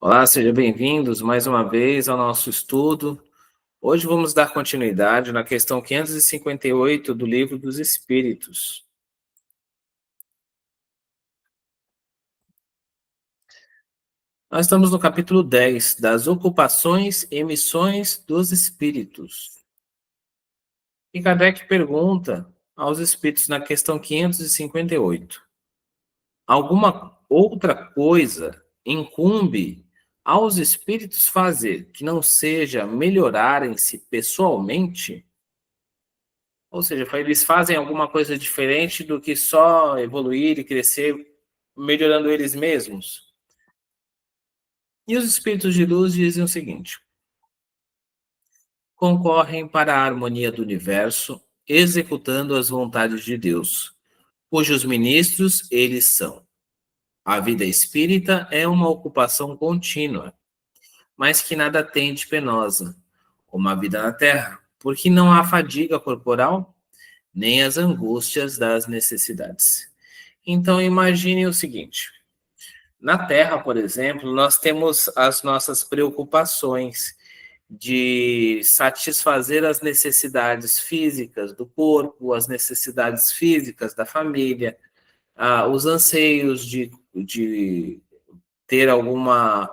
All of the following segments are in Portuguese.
Olá, sejam bem-vindos mais uma vez ao nosso estudo. Hoje vamos dar continuidade na questão 558 do Livro dos Espíritos. Nós estamos no capítulo 10, das ocupações e missões dos espíritos. E Kardec pergunta aos espíritos na questão 558: alguma outra coisa incumbe aos espíritos fazer que não seja melhorarem-se pessoalmente? Ou seja, eles fazem alguma coisa diferente do que só evoluir e crescer melhorando eles mesmos. E os espíritos de luz dizem o seguinte: concorrem para a harmonia do universo, executando as vontades de Deus, cujos ministros eles são. A vida espírita é uma ocupação contínua, mas que nada tem de penosa, como a vida na Terra, porque não há fadiga corporal, nem as angústias das necessidades. Então, imagine o seguinte: na Terra, por exemplo, nós temos as nossas preocupações de satisfazer as necessidades físicas do corpo, as necessidades físicas da família, os anseios de ter alguma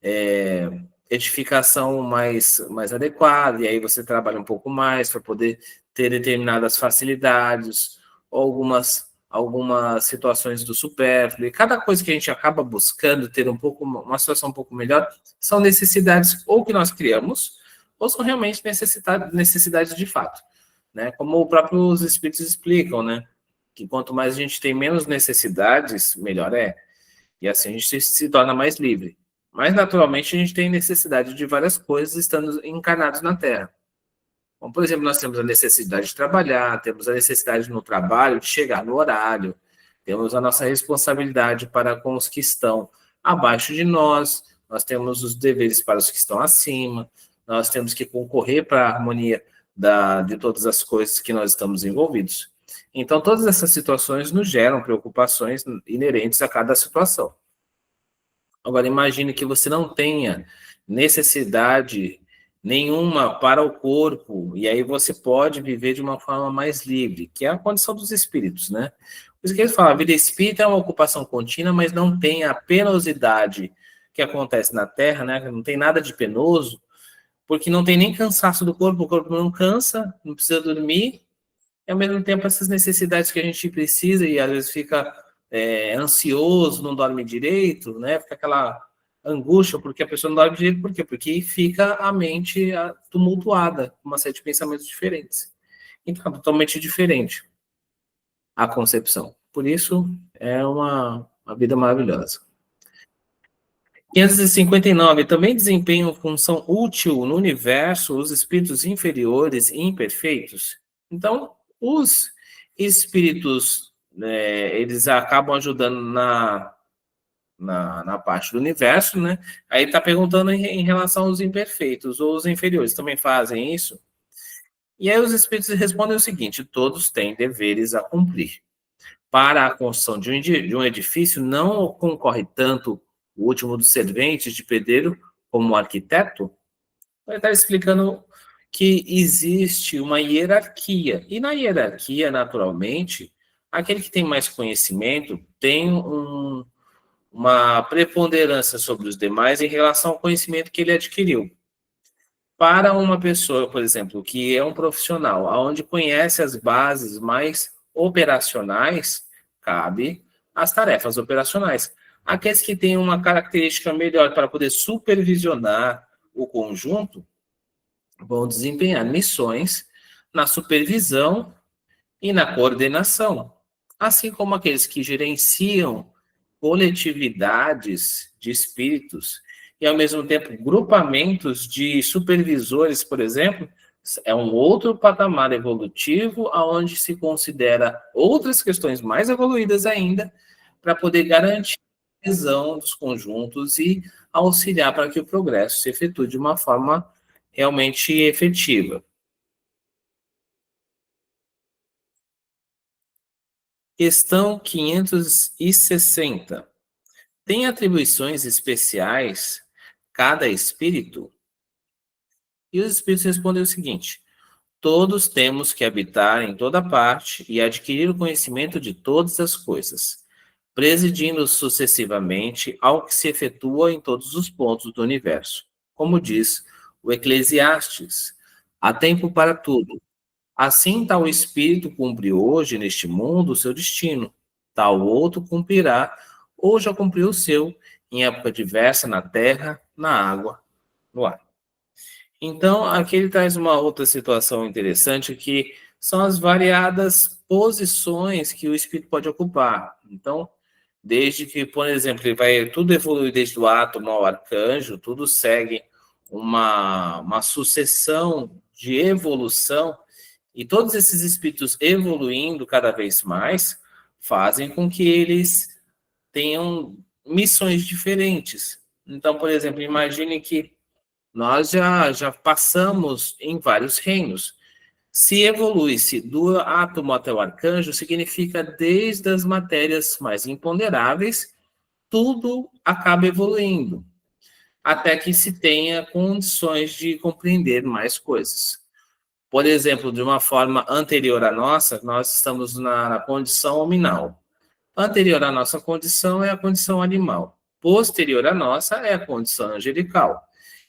é, edificação mais adequada, e aí você trabalha um pouco mais para poder ter determinadas facilidades, ou algumas situações do supérfluo. E cada coisa que a gente acaba buscando ter uma situação um pouco melhor são necessidades ou que nós criamos, ou são realmente necessidades de fato. Né? Como os próprios espíritos explicam, né? Que quanto mais a gente tem menos necessidades, melhor é. E assim a gente se torna mais livre. Mas, naturalmente, a gente tem necessidade de várias coisas estando encarnados na Terra. Como, por exemplo, nós temos a necessidade de trabalhar, temos a necessidade no trabalho de chegar no horário, temos a nossa responsabilidade para com os que estão abaixo de nós, nós temos os deveres para os que estão acima, nós temos que concorrer para a harmonia de todas as coisas que nós estamos envolvidos. Então, todas essas situações nos geram preocupações inerentes a cada situação. Agora, imagine que você não tenha necessidade nenhuma para o corpo, e aí você pode viver de uma forma mais livre, que é a condição dos espíritos, né? Por isso que eles falam, a vida espírita é uma ocupação contínua, mas não tem a penosidade que acontece na Terra, né? Não tem nada de penoso, porque não tem nem cansaço do corpo, o corpo não cansa, não precisa dormir, e ao mesmo tempo essas necessidades que a gente precisa e às vezes fica ansioso, não dorme direito, né? Fica aquela angústia porque a pessoa não dorme direito, por quê? Porque fica a mente tumultuada, com uma série de pensamentos diferentes. Então, é totalmente diferente a concepção. Por isso, é uma vida maravilhosa. 559. Também desempenham função útil no universo os espíritos inferiores e imperfeitos. Então, os espíritos, né, eles acabam ajudando na parte do universo, né? Aí está perguntando em relação aos imperfeitos, ou os inferiores também fazem isso? E aí os espíritos respondem o seguinte: todos têm deveres a cumprir. Para a construção de um edifício, não concorre tanto o último dos serventes de pedreiro como o arquiteto. Ele está explicando que existe uma hierarquia. E na hierarquia, naturalmente, aquele que tem mais conhecimento tem uma preponderância sobre os demais em relação ao conhecimento que ele adquiriu. Para uma pessoa, por exemplo, que é um profissional, onde conhece as bases mais operacionais, cabe as tarefas operacionais. Aqueles que têm uma característica melhor para poder supervisionar o conjunto vão desempenhar missões na supervisão e na coordenação, assim como aqueles que gerenciam coletividades de espíritos e, ao mesmo tempo, grupamentos de supervisores, por exemplo, é um outro patamar evolutivo aonde se considera outras questões mais evoluídas ainda para poder garantir a adesão dos conjuntos e auxiliar para que o progresso se efetue de uma forma realmente efetiva. Questão 560. Tem atribuições especiais cada espírito? E os espíritos respondem o seguinte: todos temos que habitar em toda parte e adquirir o conhecimento de todas as coisas, presidindo sucessivamente ao que se efetua em todos os pontos do universo. Como diz o Eclesiastes, há tempo para tudo. Assim tal espírito cumpre hoje neste mundo o seu destino, tal outro cumprirá ou já cumpriu o seu em época diversa na terra, na água, no ar. Então, aqui ele traz uma outra situação interessante que são as variadas posições que o espírito pode ocupar. Então, desde que, por exemplo, ele vai tudo evoluir desde o átomo ao arcanjo, tudo segue uma sucessão de evolução, e todos esses espíritos evoluindo cada vez mais fazem com que eles tenham missões diferentes. Então, por exemplo, imagine que nós já passamos em vários reinos. Se evolui-se do átomo até o arcanjo, significa desde as matérias mais imponderáveis, tudo acaba evoluindo, até que se tenha condições de compreender mais coisas. Por exemplo, de uma forma anterior à nossa, nós estamos na condição hominal. Anterior à nossa condição é a condição animal. Posterior à nossa é a condição angelical.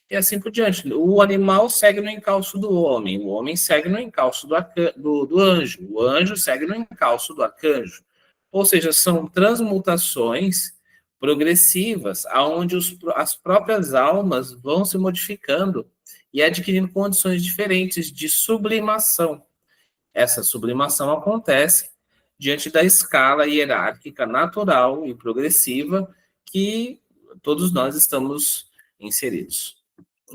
E assim por diante. O animal segue no encalço do homem, o homem segue no encalço do anjo, o anjo segue no encalço do arcanjo. Ou seja, são transmutações progressivas, aonde as próprias almas vão se modificando e adquirindo condições diferentes de sublimação. Essa sublimação acontece diante da escala hierárquica natural e progressiva que todos nós estamos inseridos.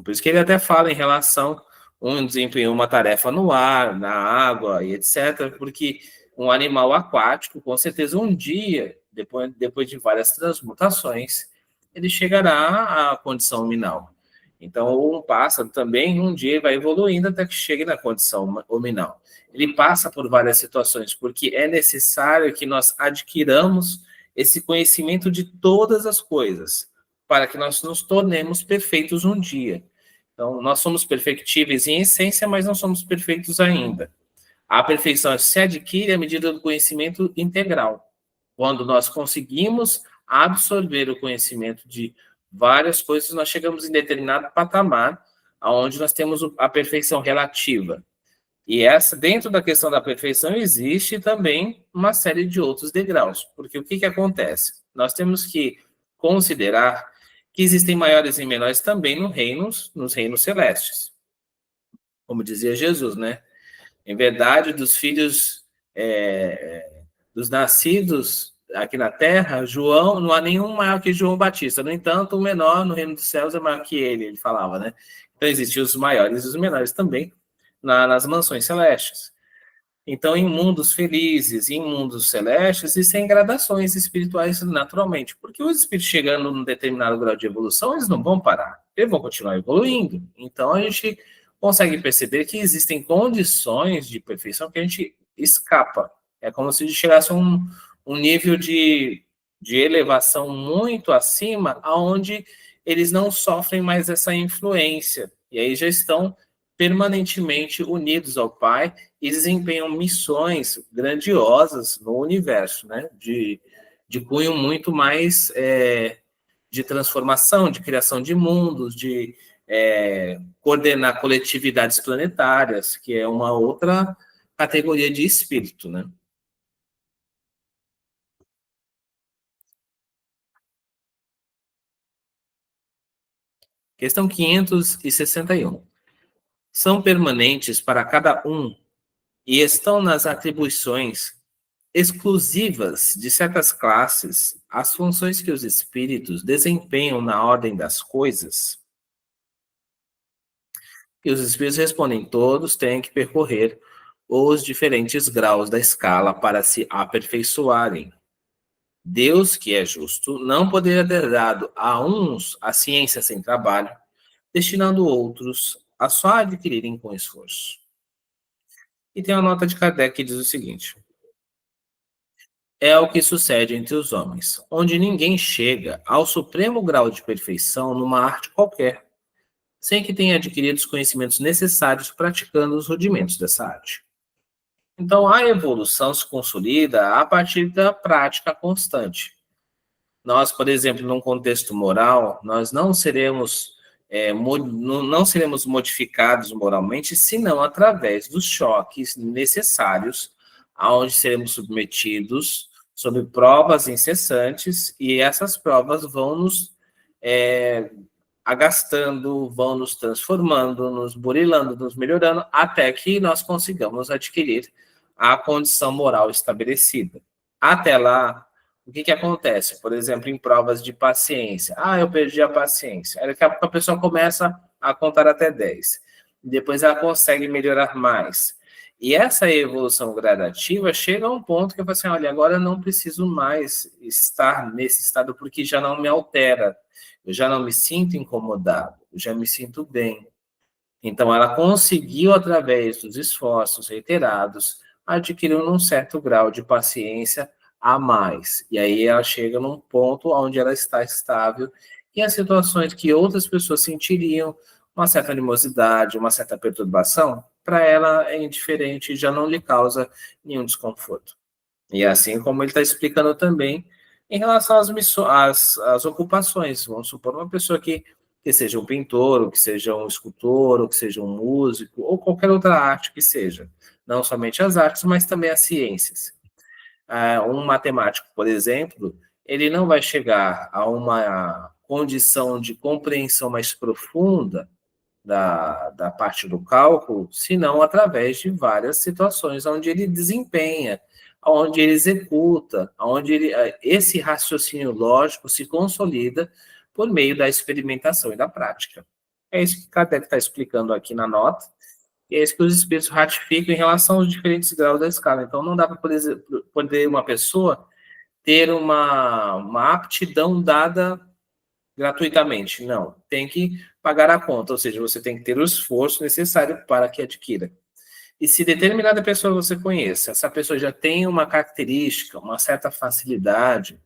Por isso que ele até fala em relação um desempenhou uma tarefa no ar, na água e etc., porque um animal aquático, com certeza, um dia, depois de várias transmutações, ele chegará à condição hominal. Então, um pássaro também, um dia, vai evoluindo até que chegue na condição hominal. Ele passa por várias situações, porque é necessário que nós adquiramos esse conhecimento de todas as coisas, para que nós nos tornemos perfeitos um dia. Então, nós somos perfectíveis em essência, mas não somos perfeitos ainda. A perfeição se adquire à medida do conhecimento integral. Quando nós conseguimos absorver o conhecimento de várias coisas, nós chegamos em determinado patamar, onde nós temos a perfeição relativa. E essa, dentro da questão da perfeição, existe também uma série de outros degraus. Porque o que acontece? Nós temos que considerar que existem maiores e menores também nos reinos celestes. Como dizia Jesus, né? Em verdade, dos filhos dos nascidos aqui na Terra, João, não há nenhum maior que João Batista. No entanto, o menor no reino dos céus é maior que ele falava, né? Então, existem os maiores e os menores também nas mansões celestes. Então, em mundos felizes e em mundos celestes, existem gradações espirituais naturalmente, porque os espíritos chegando num determinado grau de evolução, eles não vão parar, eles vão continuar evoluindo. Então, a gente consegue perceber que existem condições de perfeição que a gente escapa. É como se chegasse a um nível de elevação muito acima, aonde eles não sofrem mais essa influência. E aí já estão permanentemente unidos ao Pai e desempenham missões grandiosas no universo, né? De cunho muito mais de transformação, de criação de mundos, de coordenar coletividades planetárias, que é uma outra categoria de espírito, né? Questão 561. São permanentes para cada um e estão nas atribuições exclusivas de certas classes as funções que os espíritos desempenham na ordem das coisas? E os espíritos respondem: todos têm que percorrer os diferentes graus da escala para se aperfeiçoarem. Deus, que é justo, não poderia ter dado a uns a ciência sem trabalho, destinando outros a só adquirirem com esforço. E tem uma nota de Kardec que diz o seguinte: É o que sucede entre os homens, onde ninguém chega ao supremo grau de perfeição numa arte qualquer, sem que tenha adquirido os conhecimentos necessários praticando os rudimentos dessa arte. Então, a evolução se consolida a partir da prática constante. Nós, por exemplo, num contexto moral, nós não seremos, não seremos modificados moralmente, senão através dos choques necessários, aonde seremos submetidos sob provas incessantes, e essas provas vão nos é, agastando, vão nos transformando, nos burilando, nos melhorando, até que nós consigamos adquirir a condição moral estabelecida. Até lá, o que acontece? Por exemplo, em provas de paciência. Ah, eu perdi a paciência. Aí daqui a pouco a pessoa começa a contar até 10. Depois ela consegue melhorar mais. E essa evolução gradativa chega a um ponto que eu falo assim, olha, agora eu não preciso mais estar nesse estado porque já não me altera. Eu já não me sinto incomodado, eu já me sinto bem. Então, ela conseguiu, através dos esforços reiterados, adquirir um certo grau de paciência a mais. E aí ela chega num ponto onde ela está estável e as situações que outras pessoas sentiriam uma certa animosidade, uma certa perturbação, para ela é indiferente e já não lhe causa nenhum desconforto. E assim como ele está explicando também em relação às, às ocupações. Vamos supor uma pessoa que seja um pintor, ou que seja um escultor, ou que seja um músico, ou qualquer outra arte que seja. Não somente as artes, mas também as ciências. Um matemático, por exemplo, ele não vai chegar a uma condição de compreensão mais profunda da parte do cálculo, senão através de várias situações onde ele desempenha, onde ele executa, onde esse raciocínio lógico se consolida por meio da experimentação e da prática. É isso que Kardec está explicando aqui na nota, e é isso que os espíritos ratificam em relação aos diferentes graus da escala. Então, não dá para poder uma pessoa ter uma aptidão dada gratuitamente. Não, tem que pagar a conta, ou seja, você tem que ter o esforço necessário para que adquira. E se determinada pessoa você conhece, essa pessoa já tem uma característica, uma certa facilidade,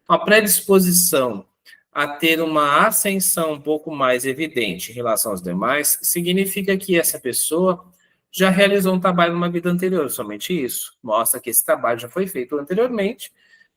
uma predisposição a ter uma ascensão um pouco mais evidente em relação aos demais, significa que essa pessoa já realizou um trabalho numa vida anterior, somente isso. Mostra que esse trabalho já foi feito anteriormente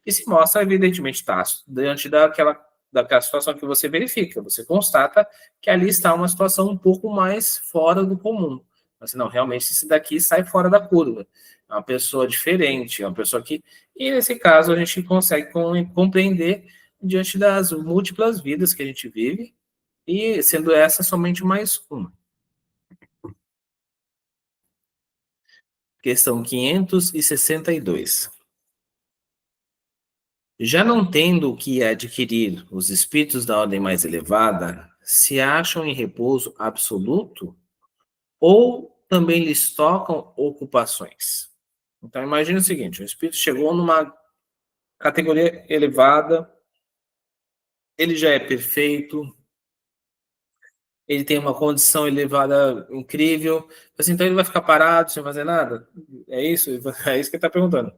e se mostra, evidentemente, tácito diante daquela situação que você verifica. Você constata que ali está uma situação um pouco mais fora do comum. Mas não, realmente esse daqui sai fora da curva. É uma pessoa diferente, é uma pessoa que... E nesse caso a gente consegue compreender diante das múltiplas vidas que a gente vive, e sendo essa somente mais uma. Questão 562. Já não tendo o que adquirir, os espíritos da ordem mais elevada se acham em repouso absoluto ou também lhes tocam ocupações? Então, imagine o seguinte: o espírito chegou numa categoria elevada, ele já é perfeito, ele tem uma condição elevada incrível, assim, então ele vai ficar parado sem fazer nada? É isso? É isso que ele está perguntando.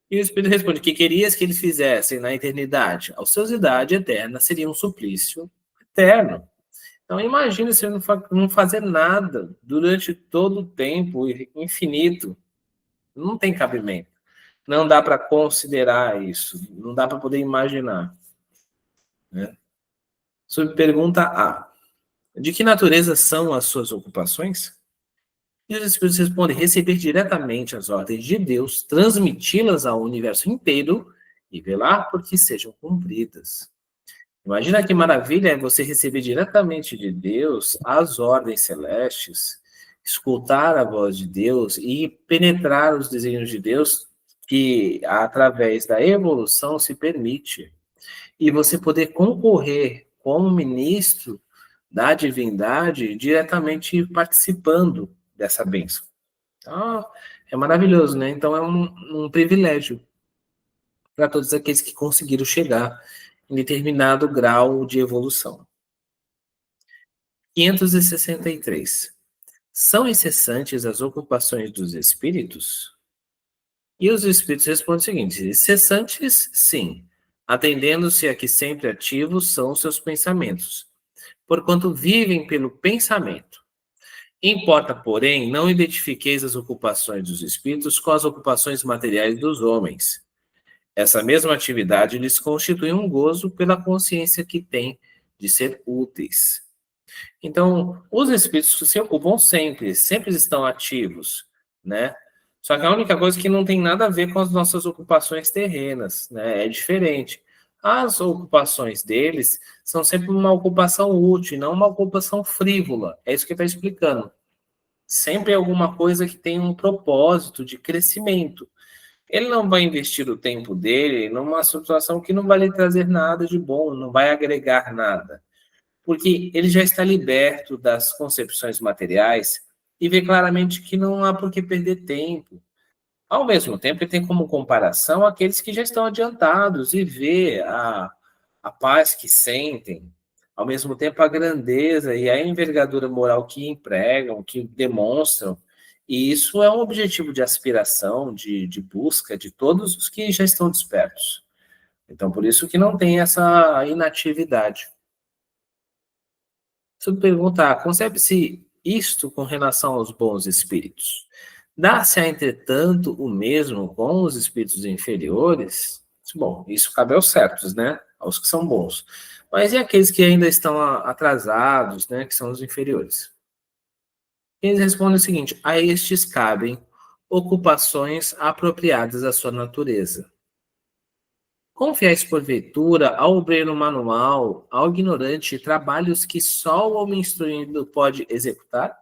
E o Espírito responde: que querias que eles fizessem na eternidade? A ociosidade eterna seria um suplício eterno. Então, imagina se ele não fazer nada durante todo o tempo infinito. Não tem cabimento. Não dá para considerar isso. Não dá para poder imaginar. Né? Sobre pergunta A: de que natureza são as suas ocupações? E os Espíritos respondem: receber diretamente as ordens de Deus, transmiti-las ao universo inteiro e velar por que sejam cumpridas. Imagina que maravilha é você receber diretamente de Deus as ordens celestes, escutar a voz de Deus e penetrar os desígnios de Deus que, através da evolução, se permite. E você poder concorrer como ministro da divindade diretamente participando dessa bênção. Então, é maravilhoso, né? Então, é um privilégio para todos aqueles que conseguiram chegar em determinado grau de evolução. 563. São incessantes as ocupações dos espíritos? E os espíritos respondem o seguinte: cessantes, sim, atendendo-se a que sempre ativos são os seus pensamentos, porquanto vivem pelo pensamento. Importa, porém, não identifiqueis as ocupações dos espíritos com as ocupações materiais dos homens. Essa mesma atividade lhes constitui um gozo pela consciência que têm de ser úteis. Então, os espíritos se ocupam sempre, sempre estão ativos, né? Só que a única coisa é que não tem nada a ver com as nossas ocupações terrenas, né? É diferente. As ocupações deles são sempre uma ocupação útil, não uma ocupação frívola. É isso que está explicando. Sempre é alguma coisa que tem um propósito de crescimento. Ele não vai investir o tempo dele numa situação que não vai lhe trazer nada de bom, não vai agregar nada, porque ele já está liberto das concepções materiais e vê claramente que não há por que perder tempo. Ao mesmo tempo, ele tem como comparação aqueles que já estão adiantados e vê a paz que sentem, ao mesmo tempo a grandeza e a envergadura moral que empregam, que demonstram. E isso é um objetivo de aspiração, de busca de todos os que já estão despertos. Então, por isso que não tem essa inatividade. Você pergunta, concebe-se isto com relação aos bons espíritos? Dá-se, entretanto, o mesmo com os espíritos inferiores? Bom, isso cabe aos certos, né? Aos que são bons. Mas e aqueles que ainda estão atrasados, né? Que são os inferiores? Eles respondem o seguinte: a estes cabem ocupações apropriadas à sua natureza. Confiais, porventura, ao obreiro manual, ao ignorante, trabalhos que só o homem instruído pode executar?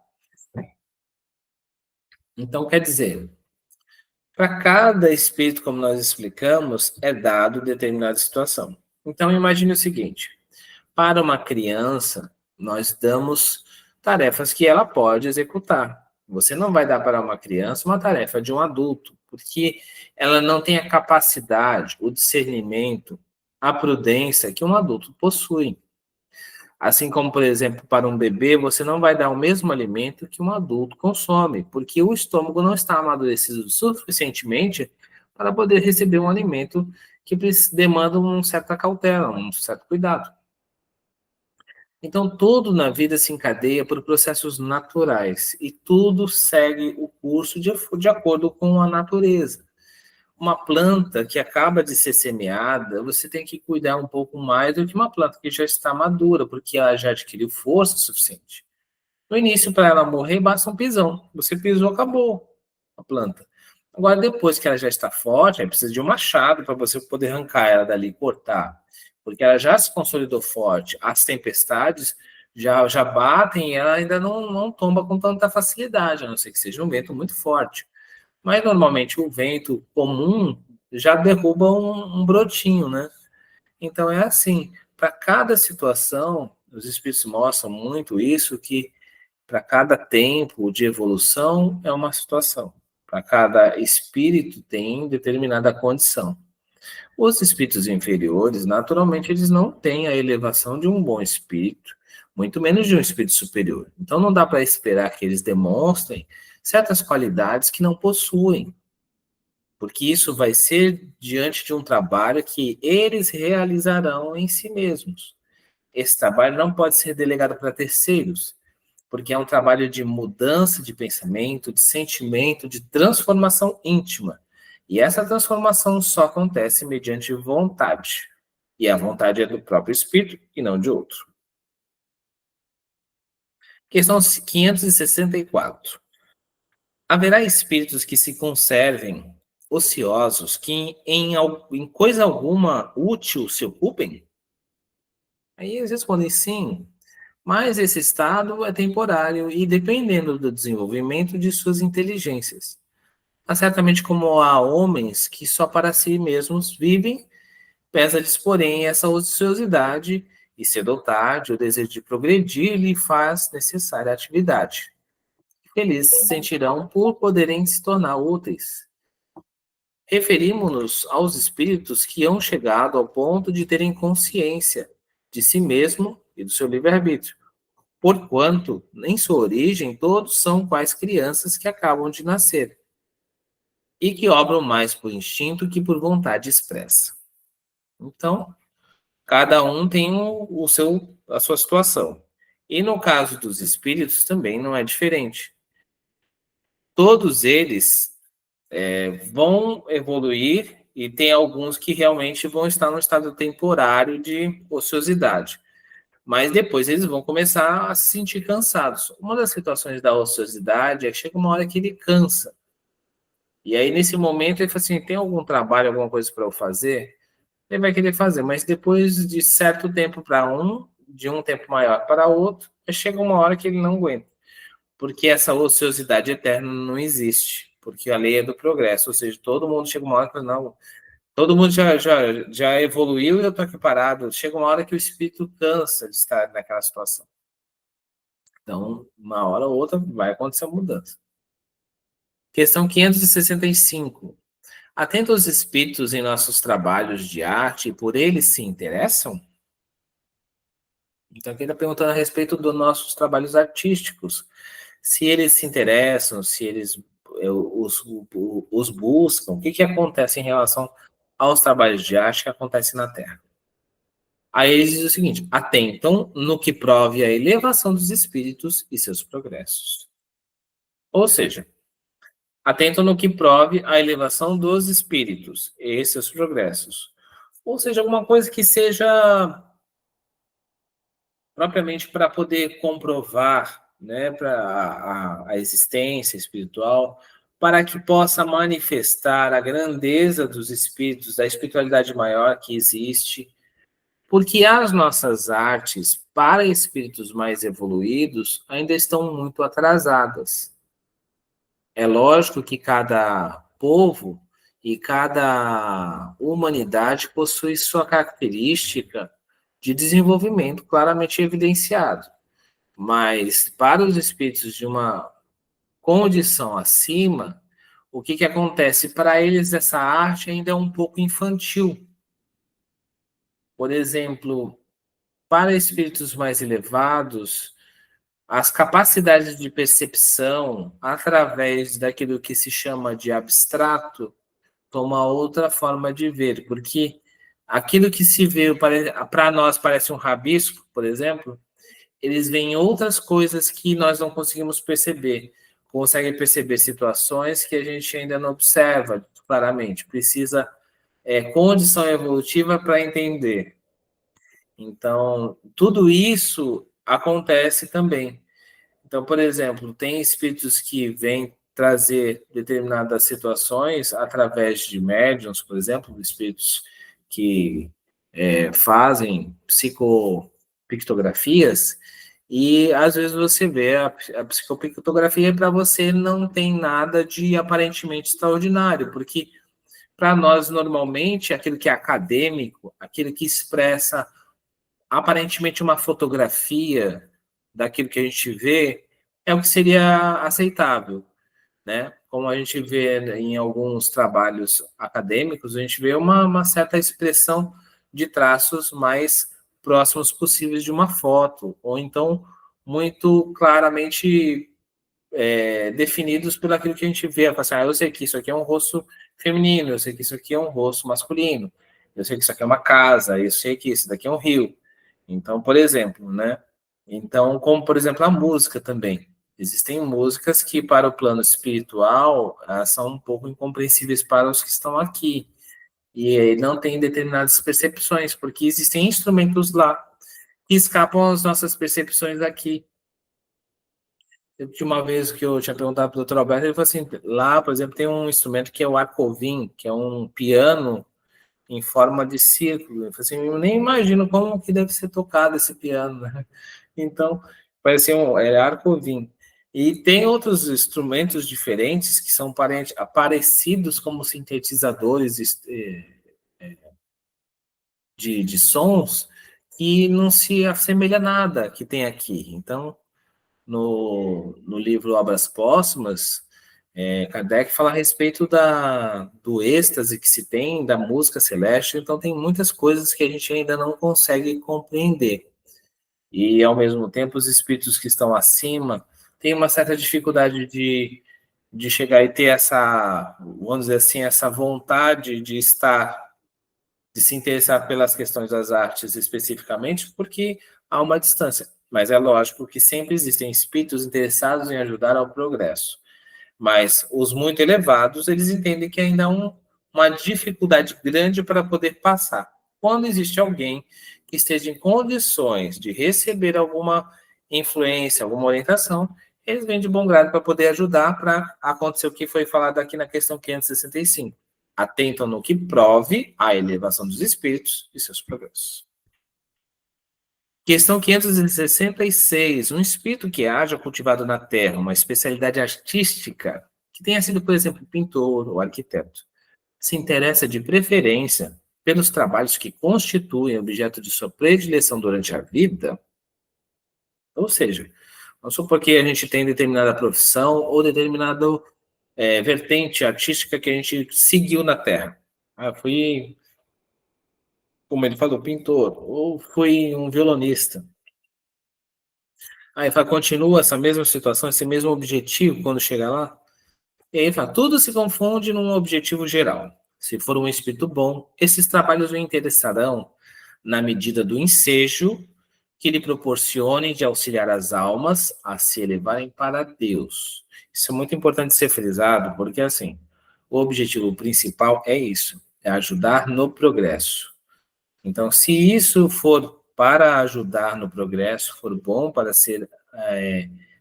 Então, quer dizer, para cada espírito, como nós explicamos, é dado determinada situação. Então, imagine o seguinte: para uma criança, nós damos tarefas que ela pode executar. Você não vai dar para uma criança uma tarefa de um adulto, porque ela não tem a capacidade, o discernimento, a prudência que um adulto possui. Assim como, por exemplo, para um bebê, você não vai dar o mesmo alimento que um adulto consome, porque o estômago não está amadurecido suficientemente para poder receber um alimento que demanda uma certa cautela, um certo cuidado. Então, tudo na vida se encadeia por processos naturais e tudo segue o curso de acordo com a natureza. Uma planta que acaba de ser semeada, você tem que cuidar um pouco mais do que uma planta que já está madura, porque ela já adquiriu força suficiente. No início, para ela morrer, basta um pisão. Você pisou, acabou a planta. Agora, depois que ela já está forte, aí precisa de um machado para você poder arrancar ela dali, cortar. Porque ela já se consolidou forte. As tempestades já batem e ela ainda não tomba com tanta facilidade, a não ser que seja um vento muito forte. Mas, normalmente, o vento comum já derruba um brotinho, né? Então, é assim. Para cada situação, os espíritos mostram muito isso, que para cada tempo de evolução é uma situação. Para cada espírito tem determinada condição. Os espíritos inferiores, naturalmente, eles não têm a elevação de um bom espírito, muito menos de um espírito superior. Então não dá para esperar que eles demonstrem certas qualidades que não possuem, porque isso vai ser diante de um trabalho que eles realizarão em si mesmos. Esse trabalho não pode ser delegado para terceiros, porque é um trabalho de mudança de pensamento, de sentimento, de transformação íntima. E essa transformação só acontece mediante vontade. E a vontade é do próprio espírito e não de outro. Questão 564. Haverá espíritos que se conservem ociosos, que em coisa alguma útil se ocupem? Aí eles respondem sim, mas esse estado é temporário e dependendo do desenvolvimento de suas inteligências. Certamente como há homens que só para si mesmos vivem, pesa-lhes, porém, essa ociosidade, e cedo ou tarde o desejo de progredir lhe faz necessária atividade. Felizes se sentirão por poderem se tornar úteis. Referimos-nos aos espíritos que hão chegado ao ponto de terem consciência de si mesmo e do seu livre-arbítrio, porquanto, em sua origem, todos são quais crianças que acabam de nascer. e que obram mais por instinto que por vontade expressa. Então, cada um tem a sua situação. E no caso dos espíritos também não é diferente. Todos eles vão evoluir e tem alguns que realmente vão estar no estado temporário de ociosidade. Mas depois eles vão começar a se sentir cansados. Uma das situações da ociosidade é que chega uma hora que ele cansa. E aí, nesse momento, ele fala assim: tem algum trabalho, alguma coisa para eu fazer? Ele vai querer fazer, mas depois de certo tempo para um, de um tempo maior para outro, chega uma hora que ele não aguenta. Porque essa ociosidade eterna não existe. Porque a lei é do progresso. Ou seja, todo mundo chega uma hora que não. Todo mundo já evoluiu e eu estou aqui parado. Chega uma hora que o espírito cansa de estar naquela situação. Então, uma hora ou outra vai acontecer uma mudança. Questão 565. Atento aos espíritos em nossos trabalhos de arte, por eles se interessam? Então, aqui está perguntando a respeito dos nossos trabalhos artísticos. Se eles se interessam, se eles os buscam, o que acontece em relação aos trabalhos de arte que acontecem na Terra. Aí eles dizem o seguinte: atentam no que prove a elevação dos espíritos e seus progressos. Ou seja, atentam no que prove a elevação dos espíritos e seus progressos. Ou seja, alguma coisa que seja propriamente para poder comprovar, né, para a existência espiritual, para que possa manifestar a grandeza dos espíritos, da espiritualidade maior que existe, porque as nossas artes, para espíritos mais evoluídos, ainda estão muito atrasadas. É lógico que cada povo e cada humanidade possui sua característica de desenvolvimento claramente evidenciado. Mas para os espíritos de uma condição acima, o que acontece? Para eles, essa arte ainda é um pouco infantil. Por exemplo, para espíritos mais elevados, as capacidades de percepção através daquilo que se chama de abstrato toma outra forma de ver, porque aquilo que se vê para nós parece um rabisco, por exemplo, eles veem outras coisas que nós não conseguimos perceber. Conseguem perceber situações que a gente ainda não observa claramente. Precisa condição evolutiva para entender. Então, tudo isso acontece também. Então, por exemplo, tem espíritos que vêm trazer determinadas situações através de médiums, por exemplo, espíritos que fazem psicopictografias, e às vezes você vê a psicopictografia para você não tem nada de aparentemente extraordinário, porque para nós, normalmente, aquilo que é acadêmico, aquilo que expressa aparentemente uma fotografia daquilo que a gente vê, é o que seria aceitável, né? Como a gente vê em alguns trabalhos acadêmicos, a gente vê uma certa expressão de traços mais próximos possíveis de uma foto, ou então muito claramente definidos por aquilo que a gente vê. Assim, eu sei que isso aqui é um rosto feminino, eu sei que isso aqui é um rosto masculino, eu sei que isso aqui é uma casa, eu sei que isso daqui é um rio. Então, por exemplo, né? Então, como por exemplo a música também. Existem músicas que para o plano espiritual são um pouco incompreensíveis para os que estão aqui. E não tem determinadas percepções, porque existem instrumentos lá que escapam às nossas percepções aqui. De uma vez que eu tinha perguntado para o Dr. Alberto, ele falou assim, lá, por exemplo, tem um instrumento que é o arcovim, que é um piano em forma de círculo. Eu falei assim, eu nem imagino como que deve ser tocado esse piano, né? Então, parece arcovim. E tem outros instrumentos diferentes que são parecidos como sintetizadores de sons que não se assemelha a nada que tem aqui. Então, no livro Obras Póstumas, Kardec fala a respeito do êxtase que se tem, da música celeste, então tem muitas coisas que a gente ainda não consegue compreender. E, ao mesmo tempo, os espíritos que estão acima têm uma certa dificuldade de chegar e ter essa, vamos dizer assim, essa vontade de estar, de se interessar pelas questões das artes especificamente, porque há uma distância. Mas é lógico que sempre existem espíritos interessados em ajudar ao progresso. Mas os muito elevados, eles entendem que ainda há uma dificuldade grande para poder passar. Quando existe alguém que esteja em condições de receber alguma influência, alguma orientação, eles vêm de bom grado para poder ajudar para acontecer o que foi falado aqui na questão 565. Atentam no que prove a elevação dos espíritos e seus progressos. Questão 566. Um espírito que haja cultivado na Terra uma especialidade artística, que tenha sido, por exemplo, pintor ou arquiteto, se interessa de preferência pelos trabalhos que constituem objeto de sua predileção durante a vida, ou seja, vamos supor que a gente tem determinada profissão ou determinada vertente artística que a gente seguiu na Terra. Fui, como ele falou, pintor, ou fui um violonista. Aí fala, continua essa mesma situação, esse mesmo objetivo quando chega lá? E aí fala, tudo se confunde num objetivo geral. Se for um espírito bom, esses trabalhos o interessarão na medida do ensejo que lhe proporcione de auxiliar as almas a se elevarem para Deus. Isso é muito importante ser frisado, porque assim, o objetivo principal é isso, é ajudar no progresso. Então, se isso for para ajudar no progresso, for bom para ser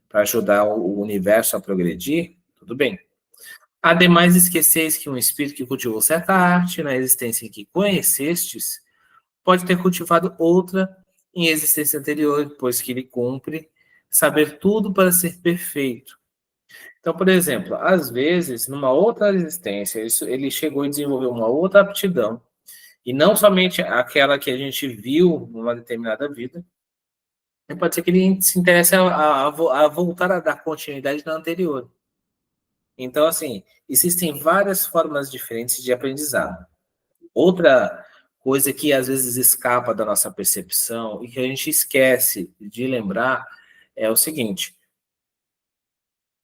para ajudar o universo a progredir, tudo bem. Ademais, esqueceis que um espírito que cultivou certa arte na existência em que conhecestes pode ter cultivado outra em existência anterior, pois que ele cumpre saber tudo para ser perfeito. Então, por exemplo, às vezes, numa outra existência, ele chegou e desenvolveu uma outra aptidão, e não somente aquela que a gente viu numa determinada vida, pode ser que ele se interesse a voltar a dar continuidade na anterior. Então, assim, existem várias formas diferentes de aprendizado. Outra coisa que às vezes escapa da nossa percepção e que a gente esquece de lembrar é o seguinte: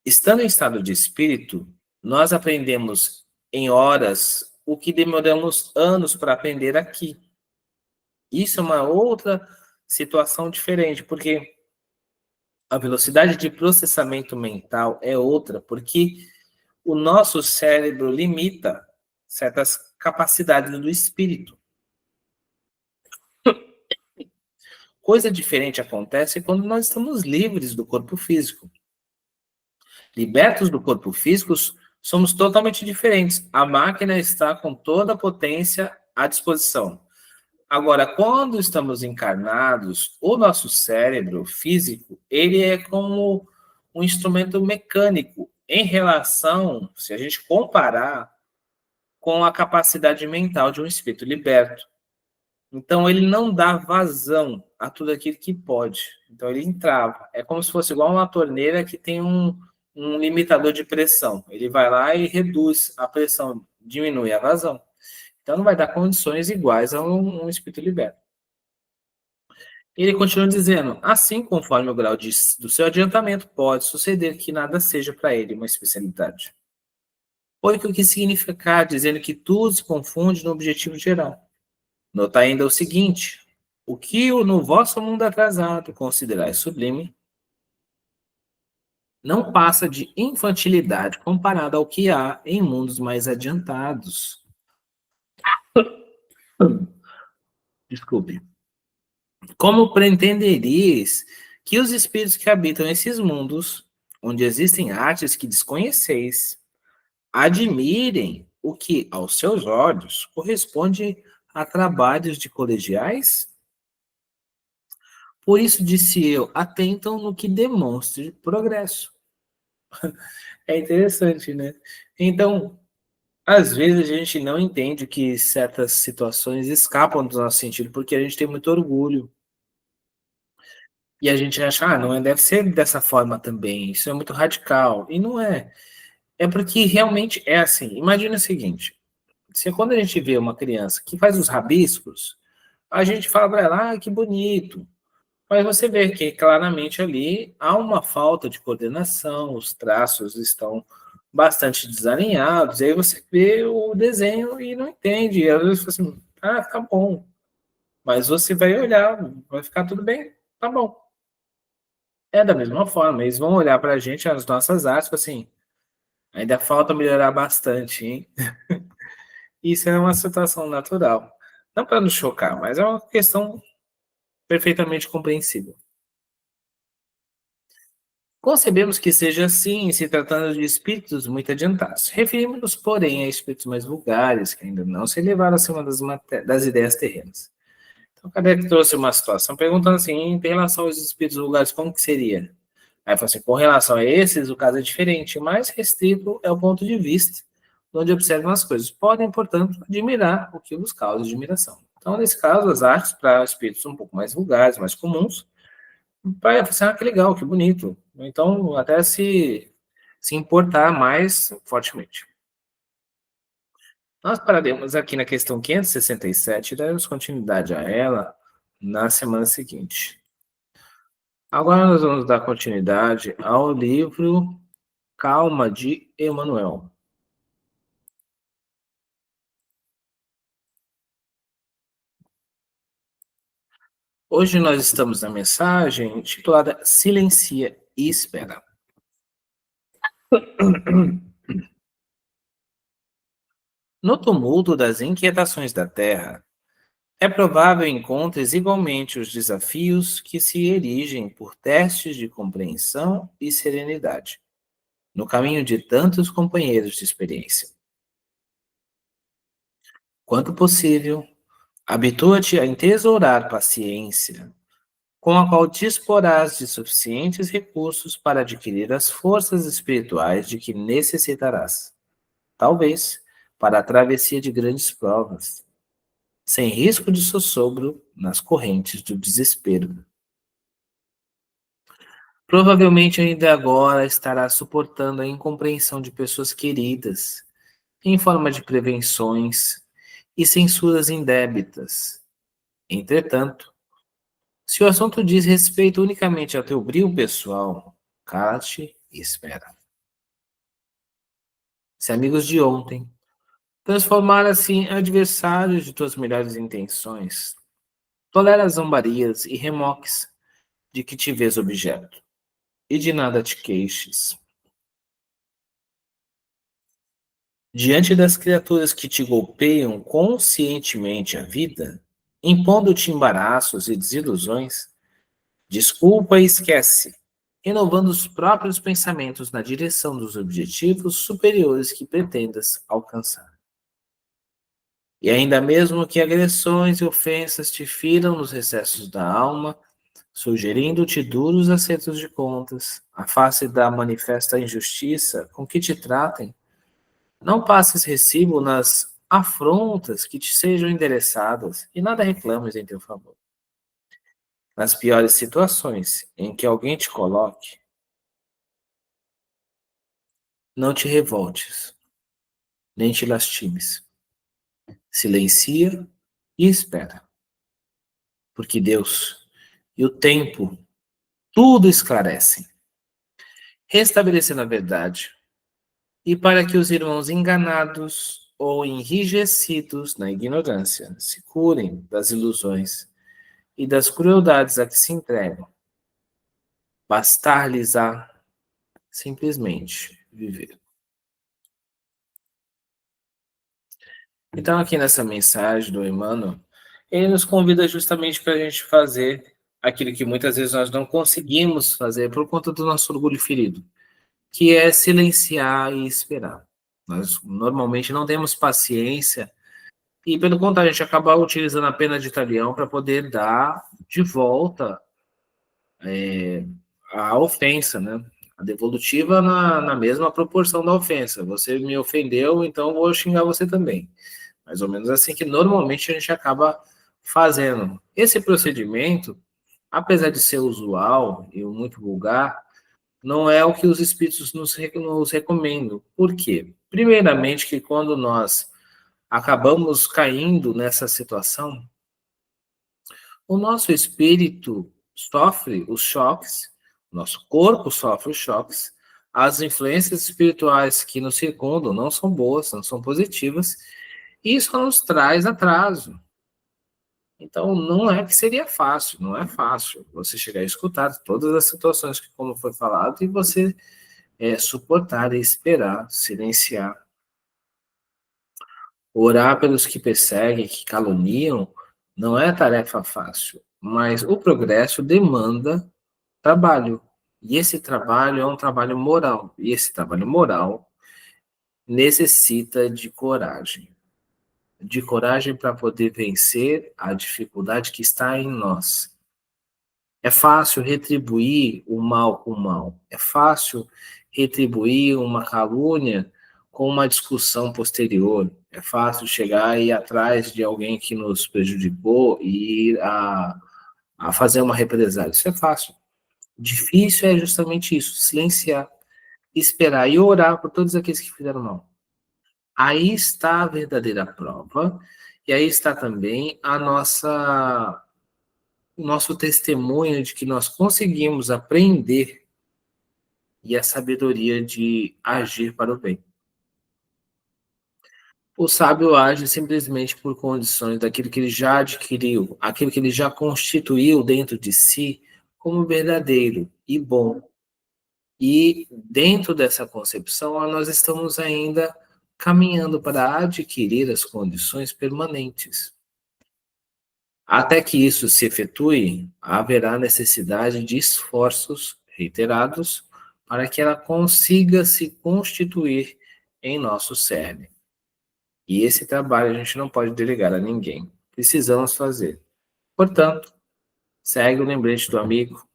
estando em estado de espírito, nós aprendemos em horas o que demoramos anos para aprender aqui. Isso é uma outra situação diferente, porque a velocidade de processamento mental é outra, porque o nosso cérebro limita certas capacidades do espírito. Coisa diferente acontece quando nós estamos livres do corpo físico. Libertos do corpo físico, somos totalmente diferentes. A máquina está com toda a potência à disposição. Agora, quando estamos encarnados, o nosso cérebro físico, ele é como um instrumento mecânico em relação, se a gente comparar, com a capacidade mental de um espírito liberto. Então, ele não dá vazão a tudo aquilo que pode. Então, ele entrava. É como se fosse igual uma torneira que tem um limitador de pressão. Ele vai lá e reduz a pressão, diminui a vazão. Então, não vai dar condições iguais a um espírito liberto. Ele continua dizendo, assim, conforme o grau do seu adiantamento, pode suceder que nada seja para ele uma especialidade. Foi o que significa dizendo que tudo se confunde no objetivo geral. Nota ainda o seguinte, o que no vosso mundo atrasado considerais sublime, não passa de infantilidade comparado ao que há em mundos mais adiantados. Desculpe. Como pretenderíeis que os espíritos que habitam esses mundos, onde existem artes que desconheceis, admirem o que, aos seus olhos, corresponde a trabalhos de colegiais? Por isso, disse eu, atentam no que demonstre progresso. É interessante, né? Então, às vezes a gente não entende que certas situações escapam do nosso sentido, porque a gente tem muito orgulho. E a gente acha, não deve ser dessa forma também, isso é muito radical. E não é. É porque realmente é assim. Imagina o seguinte, se quando a gente vê uma criança que faz os rabiscos, a gente fala para ela, que bonito. Mas você vê que claramente ali há uma falta de coordenação, os traços estão bastante desalinhados, e aí você vê o desenho e não entende, e às vezes você fala assim, ah, tá bom, mas você vai olhar, vai ficar tudo bem, tá bom. É da mesma forma, eles vão olhar pra gente, as nossas artes, tipo assim, ainda falta melhorar bastante, hein? Isso é uma situação natural. Não para nos chocar, mas é uma questão perfeitamente compreensível. Concebemos que seja assim, se tratando de espíritos muito adiantados. Referimos-nos, porém, a espíritos mais vulgares, que ainda não se elevaram acima das ideias terrenas. Então, Kardec trouxe uma situação perguntando assim, em relação aos espíritos vulgares, como que seria? Aí falou assim, com relação a esses, o caso é diferente. O mais restrito é o ponto de vista, onde observam as coisas. Podem, portanto, admirar o que os causa admiração. Então, nesse caso, as artes para espíritos um pouco mais vulgares, mais comuns, vai pensar, ah, que legal, que bonito. Então, até se importar mais fortemente. Nós pararemos aqui na questão 567 e daremos continuidade a ela na semana seguinte. Agora nós vamos dar continuidade ao livro Calma de Emanuel. Hoje nós estamos na mensagem titulada Silencia e Espera. No tumulto das inquietações da terra, é provável encontres igualmente os desafios que se erigem por testes de compreensão e serenidade, no caminho de tantos companheiros de experiência. Quanto possível, habitua-te a entesourar paciência, com a qual disporás de suficientes recursos para adquirir as forças espirituais de que necessitarás, talvez para a travessia de grandes provas, sem risco de sossobro nas correntes do desespero. Provavelmente ainda agora estará suportando a incompreensão de pessoas queridas, em forma de prevenções e censuras indébitas. Entretanto, se o assunto diz respeito unicamente ao teu brio pessoal, cala-te e espera. Se amigos de ontem transformaram-se em adversários de tuas melhores intenções, tolera as zombarias e remoques de que te vês objeto, e de nada te queixes. Diante das criaturas que te golpeiam conscientemente a vida, impondo-te embaraços e desilusões, desculpa e esquece, renovando os próprios pensamentos na direção dos objetivos superiores que pretendas alcançar. E ainda mesmo que agressões e ofensas te firam nos recessos da alma, sugerindo-te duros acertos de contas, a face da manifesta injustiça com que te tratem, não passes recibo nas afrontas que te sejam endereçadas e nada reclames em teu favor. Nas piores situações em que alguém te coloque, não te revoltes, nem te lastimes. Silencia e espera, porque Deus e o tempo tudo esclarecem, restabelecendo a verdade, e para que os irmãos enganados ou enrijecidos na ignorância se curem das ilusões e das crueldades a que se entregam, bastar-lhes-á simplesmente viver. Então, aqui nessa mensagem do Emmanuel, ele nos convida justamente para a gente fazer aquilo que muitas vezes nós não conseguimos fazer por conta do nosso orgulho ferido, que é silenciar e esperar. Nós normalmente não temos paciência e, pelo contrário, a gente acaba utilizando a pena de talião para poder dar de volta a ofensa, né? A devolutiva na mesma proporção da ofensa. Você me ofendeu, então eu vou xingar você também. Mais ou menos assim que normalmente a gente acaba fazendo. Esse procedimento, apesar de ser usual e muito vulgar, não é o que os espíritos nos recomendam. Por quê? Primeiramente, que quando nós acabamos caindo nessa situação, o nosso espírito sofre os choques, nosso corpo sofre os choques, As influências espirituais que nos circundam não são boas, não são positivas, e isso nos traz atraso. Então, não é que seria fácil, não é fácil você chegar a escutar todas as situações que, como foi falado, e você suportar e esperar, silenciar. Orar pelos que perseguem, que caluniam, não é tarefa fácil, mas o progresso demanda trabalho. E esse trabalho é um trabalho moral. E esse trabalho moral necessita de coragem para poder vencer a dificuldade que está em nós. É fácil retribuir o mal com o mal. É fácil retribuir uma calúnia com uma discussão posterior. É fácil chegar e ir atrás de alguém que nos prejudicou e ir a fazer uma represália. Isso é fácil. Difícil é justamente isso, silenciar, esperar e orar por todos aqueles que fizeram mal. Aí está a verdadeira prova, e aí está também o nosso testemunho de que nós conseguimos aprender e a sabedoria de agir para o bem. O sábio age simplesmente por condições daquilo que ele já adquiriu, aquilo que ele já constituiu dentro de si como verdadeiro e bom. E dentro dessa concepção, nós estamos ainda caminhando para adquirir as condições permanentes. Até que isso se efetue, haverá necessidade de esforços reiterados para que ela consiga se constituir em nosso cerne. E esse trabalho a gente não pode delegar a ninguém. Precisamos fazer. Portanto, segue o lembrete do amigo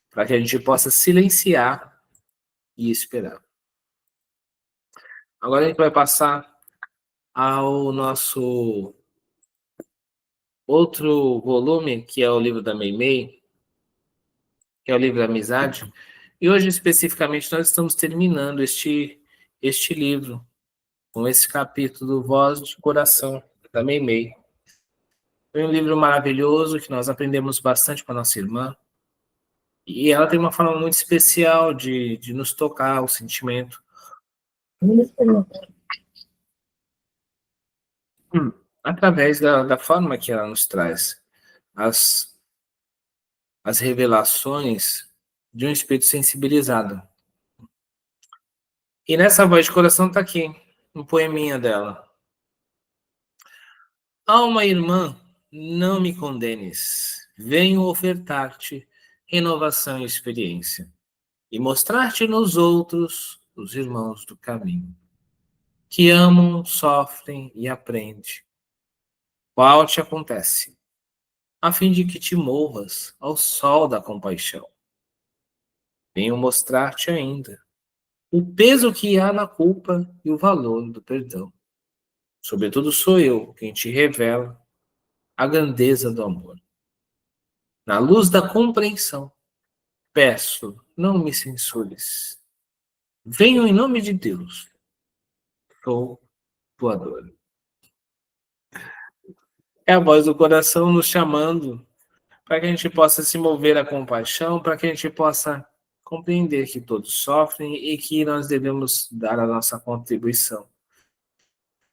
para que a gente possa silenciar e esperar. Agora a gente vai passar ao nosso outro volume, que é o livro da Meimei, que é o livro da amizade. E hoje, especificamente, nós estamos terminando este livro, com esse capítulo, Voz de Coração, da Meimei. Foi um livro maravilhoso, que nós aprendemos bastante com a nossa irmã. E ela tem uma forma muito especial de nos tocar o sentimento. Através da forma que ela nos traz as, as revelações de um espírito sensibilizado. E nessa voz de coração está aqui, um poeminha dela. Alma irmã, não me condenes. Venho ofertar-te renovação e experiência e mostrar-te nos outros os irmãos do caminho, que amam, sofrem e aprendem. Qual te acontece, a fim de que te movas ao sol da compaixão. Venho mostrar-te ainda o peso que há na culpa e o valor do perdão. Sobretudo sou eu quem te revela a grandeza do amor. Na luz da compreensão, peço, não me censures. Venho em nome de Deus. Sou tua dor. É a voz do coração nos chamando para que a gente possa se mover à compaixão, para que a gente possa compreender que todos sofrem e que nós devemos dar a nossa contribuição.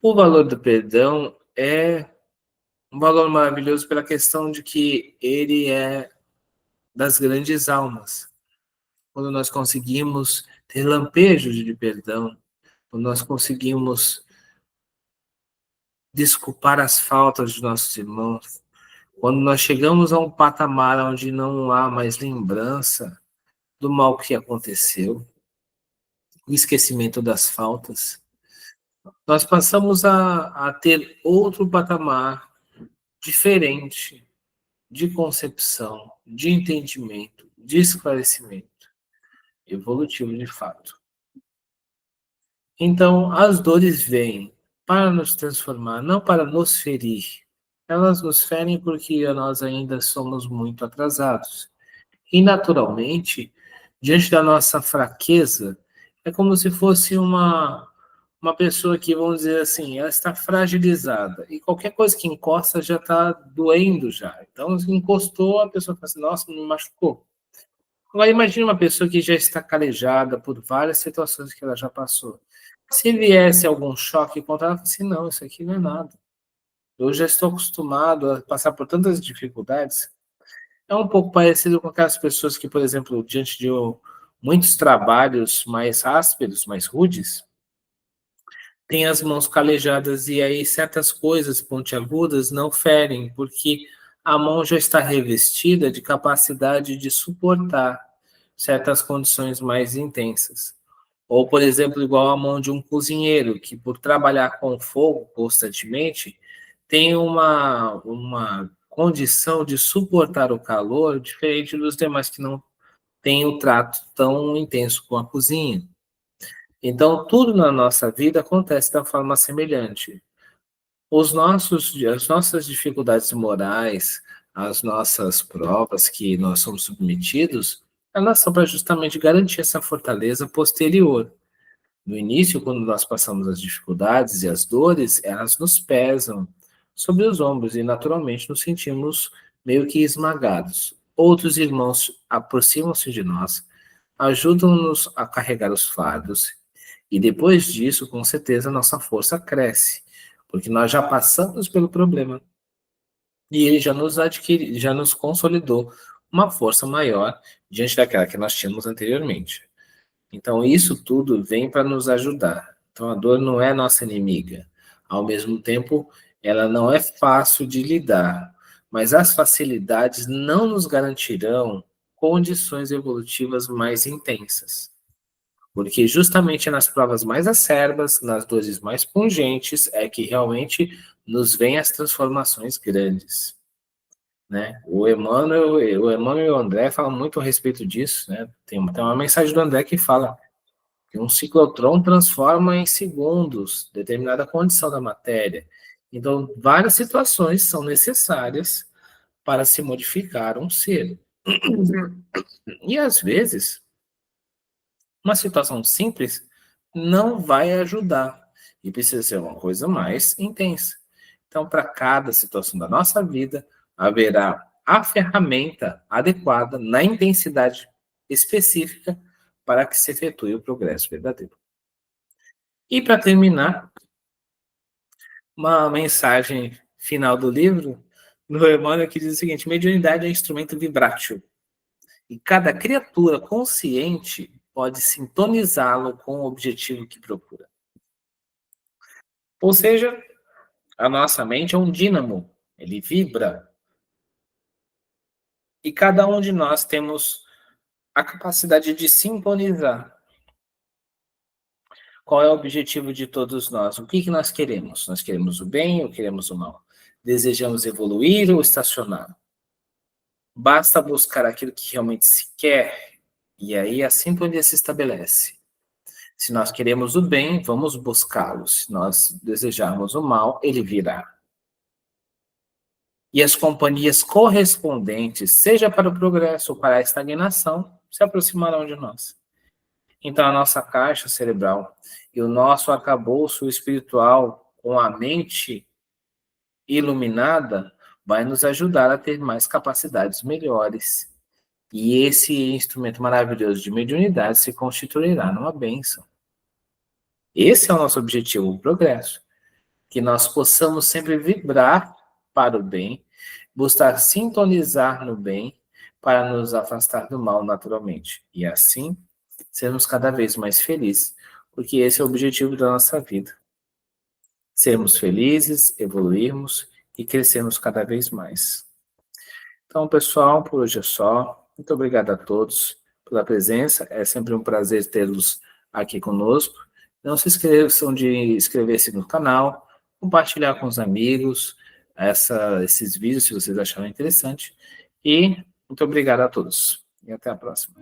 O valor do perdão é um valor maravilhoso pela questão de que ele é das grandes almas. Quando nós conseguimos ter lampejos de perdão, quando nós conseguimos desculpar as faltas de nossos irmãos, quando nós chegamos a um patamar onde não há mais lembrança do mal que aconteceu, o esquecimento das faltas, nós passamos a ter outro patamar diferente de concepção, de entendimento, de esclarecimento, evolutivo de fato. Então, as dores vêm para nos transformar, não para nos ferir. Elas nos ferem porque nós ainda somos muito atrasados. E, naturalmente, diante da nossa fraqueza, é como se fosse uma pessoa que, vamos dizer assim, ela está fragilizada. E qualquer coisa que encosta já está doendo já. Então, encostou, a pessoa fala assim, nossa, me machucou. Agora, imagine uma pessoa que já está calejada por várias situações que ela já passou. Se viesse algum choque contra ela, ela fala assim, não, isso aqui não é nada. Eu já estou acostumado a passar por tantas dificuldades. É um pouco parecido com aquelas pessoas que, por exemplo, diante de muitos trabalhos mais ásperos, mais rudes, têm as mãos calejadas e aí certas coisas pontiagudas não ferem, porque a mão já está revestida de capacidade de suportar certas condições mais intensas. Ou, por exemplo, igual a mão de um cozinheiro, que por trabalhar com fogo constantemente, tem uma condição de suportar o calor diferente dos demais que não têm o trato tão intenso com a cozinha. Então, tudo na nossa vida acontece da forma semelhante. As nossas dificuldades morais, as nossas provas que nós somos submetidos, elas são para justamente garantir essa fortaleza posterior. No início, quando nós passamos as dificuldades e as dores, elas nos pesam sobre os ombros e naturalmente nos sentimos meio que esmagados. Outros irmãos aproximam-se de nós, ajudam-nos a carregar os fardos e depois disso, com certeza, nossa força cresce, porque nós já passamos pelo problema e ele já nos consolidou uma força maior diante daquela que nós tínhamos anteriormente. Então, isso tudo vem para nos ajudar. Então, a dor não é nossa inimiga. Ao mesmo tempo, ela não é fácil de lidar, mas as facilidades não nos garantirão condições evolutivas mais intensas. Porque justamente nas provas mais acerbas, nas dores mais pungentes, é que realmente nos vêm as transformações grandes. Né? O Emmanuel e o André falam muito a respeito disso. Né? Tem uma mensagem do André que fala que um ciclotron transforma em segundos determinada condição da matéria. Então, várias situações são necessárias para se modificar um ser. E às vezes, uma situação simples não vai ajudar e precisa ser uma coisa mais intensa. Então, para cada situação da nossa vida, haverá a ferramenta adequada na intensidade específica para que se efetue o progresso verdadeiro. E para terminar, uma mensagem final do livro, do Emmanuel, que diz o seguinte: mediunidade é instrumento vibrátil, e cada criatura consciente pode sintonizá-lo com o objetivo que procura. Ou seja, a nossa mente é um dínamo, ele vibra, e cada um de nós temos a capacidade de sintonizar. Qual é o objetivo de todos nós? O que nós queremos? Nós queremos o bem ou queremos o mal? Desejamos evoluir ou estacionar? Basta buscar aquilo que realmente se quer, e aí a sintonia se estabelece. Se nós queremos o bem, vamos buscá-lo. Se nós desejarmos o mal, ele virá. E as companhias correspondentes, seja para o progresso ou para a estagnação, se aproximarão de nós. Então, a nossa caixa cerebral e o nosso arcabouço espiritual, com a mente iluminada, vai nos ajudar a ter mais capacidades melhores. E esse instrumento maravilhoso de mediunidade se constituirá numa bênção. Esse é o nosso objetivo, o progresso. Que nós possamos sempre vibrar para o bem, buscar sintonizar no bem, para nos afastar do mal naturalmente. E assim, sermos cada vez mais felizes, porque esse é o objetivo da nossa vida. Sermos felizes, evoluirmos e crescermos cada vez mais. Então, pessoal, por hoje é só. Muito obrigado a todos pela presença. É sempre um prazer tê-los aqui conosco. Não se esqueçam de inscrever-se no canal, compartilhar com os amigos esses vídeos, se vocês acharam interessante. E muito obrigado a todos. E até a próxima.